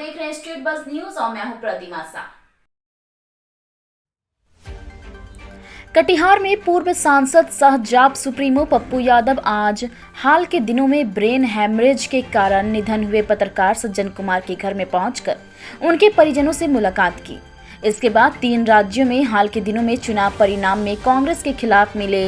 देख रहे हैं स्ट्रीट बज़ न्यूज और मैं हूं प्रतिमा सा। कटिहार में पूर्व सांसद सह जाप सुप्रीमो पप्पू यादव आज हाल के दिनों में ब्रेन हैमरेज के कारण निधन हुए पत्रकार सज्जन कुमार के घर में पहुंचकर उनके परिजनों से मुलाकात की। इसके बाद 3 राज्यों में हाल के दिनों में चुनाव परिणाम में कांग्रेस के खिलाफ मिले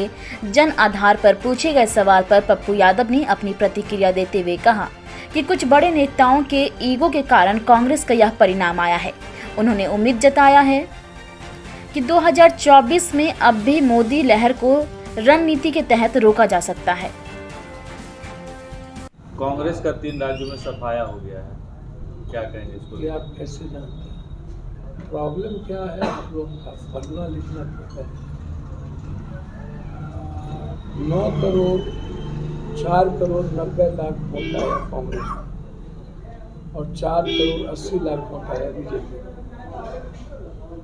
जन आधार पर पूछे गए सवाल पर पप्पू यादव ने अपनी प्रतिक्रिया देते हुए कहा कि कुछ बड़े नेताओं के ईगो के कारण कांग्रेस का यह परिणाम आया है। उन्होंने उम्मीद जताया है कि 2024 में अब भी मोदी लहर को रणनीति के तहत रोका जा सकता है। कांग्रेस का 3 राज्यों में सफाया हो गया है, क्या कहेंगे इसको? ये आप कैसे जानते हैं? प्रॉब्लम क्या है आप लोगों का? पढ़ना लिखना पड़ता है। 9 करोड़ 4 करोड़ 90 लाख वोट आया कांग्रेस और 4 करोड़ 80 लाख वोट आया बीजेपी।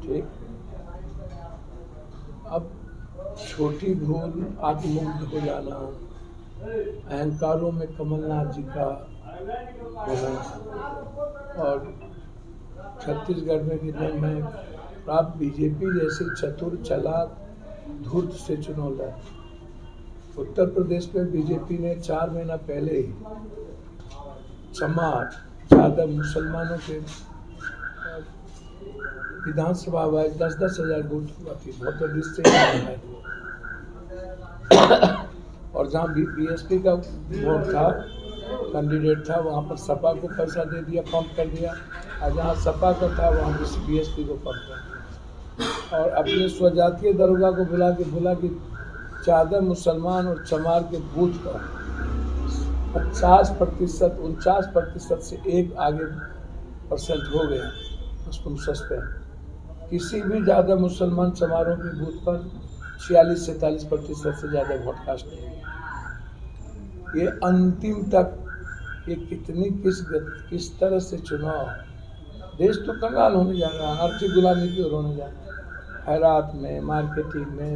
ठीक, अब छोटी भूल आत्ममुग्ध हो जाना, अहंकारों में कमलनाथ जी का होना और छत्तीसगढ़ में भी में प्राप्त बीजेपी जैसे चतुर चालाक धूर्त से चुनाव लड़ा। उत्तर प्रदेश में बीजेपी ने 4 महीना पहले ही चमार ज़्यादा मुसलमानों के विधानसभा वाइज 10-10 हज़ार वोट हुआ थी, बहुत से और जहाँ बीएसपी का वोट था कैंडिडेट था वहाँ पर सपा को पैसा दे दिया, पंप कर दिया, और जहाँ सपा का था वहाँ बीएसपी को पंप कर दिया और अपने स्वजातीय दरोगा को बुला के ज़्यादा मुसलमान और चमार के बूथ पर 50% 49% से एक आगे परसेंट हो गया। तुम सस्पेंड किसी भी ज़्यादा मुसलमान चमारों के बूथ पर 46-47% से ज़्यादा वोट कास्ट नहीं है। ये अंतिम तक ये कितनी किस तरह से चुनाव, देश तो कंगाल होने जा रहा है, आर्थिक गुलामी की ओर होने जा रहा है। खैरात में, मार्केटिंग में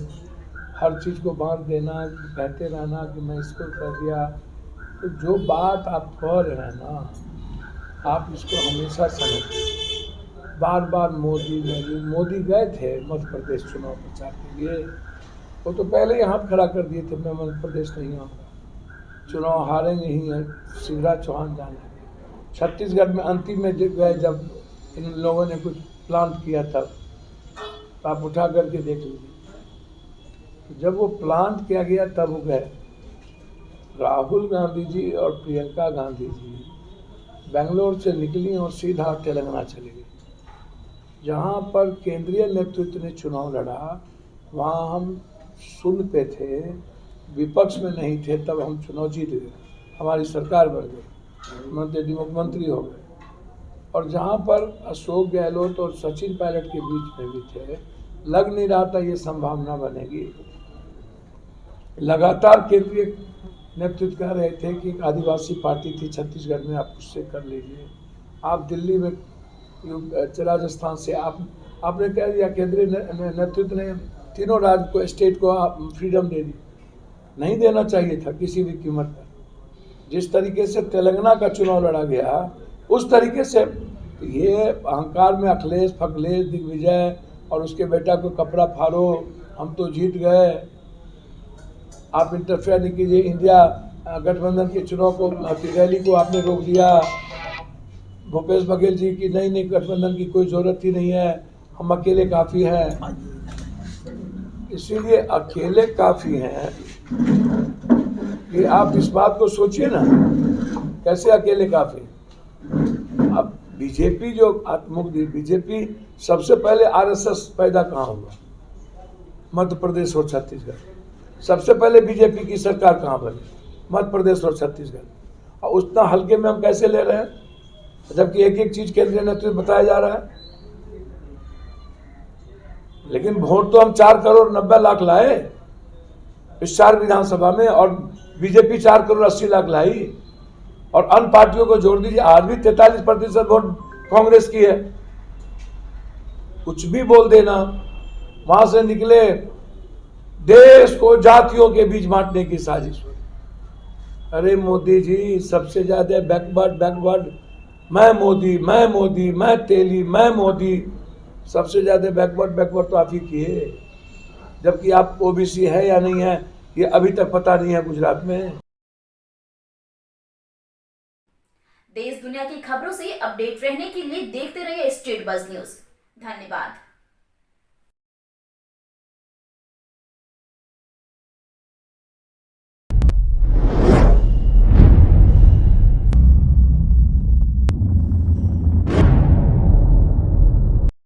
हर चीज़ को बांट देना, कहते रहना कि मैं इसको कर दिया। तो जो बात आप कह रहे हैं ना, आप इसको हमेशा समझें। बार बार मोदी गए थे मध्य प्रदेश चुनाव प्रचार के लिए, वो तो पहले ही हाथ खड़ा कर दिए थे मैं मध्य प्रदेश नहीं आऊँगा, चुनाव हारेंगे ही है, शिवराज चौहान जाने। छत्तीसगढ़ में अंतिम में गए जब इन लोगों ने कुछ प्लान किया था, तो आप उठा करके देख लीजिए। तो जब वो प्लान किया गया तब वो गए। राहुल गांधी जी और प्रियंका गांधी जी बेंगलोर से निकली और सीधा तेलंगाना चले गए। जहाँ पर केंद्रीय नेतृत्व ने चुनाव लड़ा वहाँ हम शून्य पे थे, विपक्ष में नहीं थे, तब हम चुनाव जीत गए, हमारी सरकार बन गई, मुख्यमंत्री हो गए। और जहाँ पर अशोक गहलोत और सचिन पायलट के बीच में भी थे, लग नहीं रहा था ये संभावना बनेगी। लगातार केंद्रीय नेतृत्व कह रहे थे कि एक आदिवासी पार्टी थी छत्तीसगढ़ में, आप उससे कर लीजिए, आप दिल्ली में, राजस्थान से आपने कह दिया। केंद्रीय नेतृत्व ने तीनों राज्य को, स्टेट को आप फ्रीडम दे दी, नहीं देना चाहिए था किसी भी कीमत पर। जिस तरीके से तेलंगाना का चुनाव लड़ा गया, उस तरीके से ये अहंकार में अखिलेश फखलेश दिग्विजय और उसके बेटा को कपड़ा फाड़ो, हम तो जीत गए, आप इंटरफेयर नहीं कीजिए, इंडिया गठबंधन के चुनाव को, रैली को आपने रोक दिया। भूपेश बघेल जी की नहीं गठबंधन की कोई ज़रूरत ही नहीं है, हम अकेले काफ़ी हैं। इसीलिए अकेले काफ़ी हैं कि आप इस बात को सोचिए ना, कैसे अकेले काफ़ी। अब बीजेपी जो आत्ममुग्ध, बीजेपी सबसे पहले आरएसएस पैदा कहाँ हुआ? मध्य प्रदेश और छत्तीसगढ़। सबसे पहले बीजेपी की सरकार कहाँ बनी? मध्य प्रदेश और छत्तीसगढ़। और उतना हल्के में हम कैसे ले रहे हैं, जबकि एक एक चीज केंद्रीय नेतृत्व बताया जा रहा है। लेकिन वोट तो हम 4 करोड़ 90 लाख लाए इस 4 विधानसभा में, और बीजेपी 4 करोड़ 80 लाख लाई, और अन्य पार्टियों को जोड़ दीजिए, आज भी 43% वोट कांग्रेस की है। कुछ भी बोल देना, वहां से निकले देश को जातियों के बीच बांटने की साजिश हुई। अरे मोदी जी, सबसे ज्यादा बैकवर्ड मैं मोदी, मैं तेली, मैं मोदी। सबसे ज़्यादा बैकवर्ड तो आप ही किए, जबकि आप ओबीसी है या नहीं है ये अभी तक पता नहीं है गुजरात में। देश दुनिया की खबरों से अपडेट रहने के लिए देखते रहिए स्टेट बज़ न्यूज। धन्यवाद।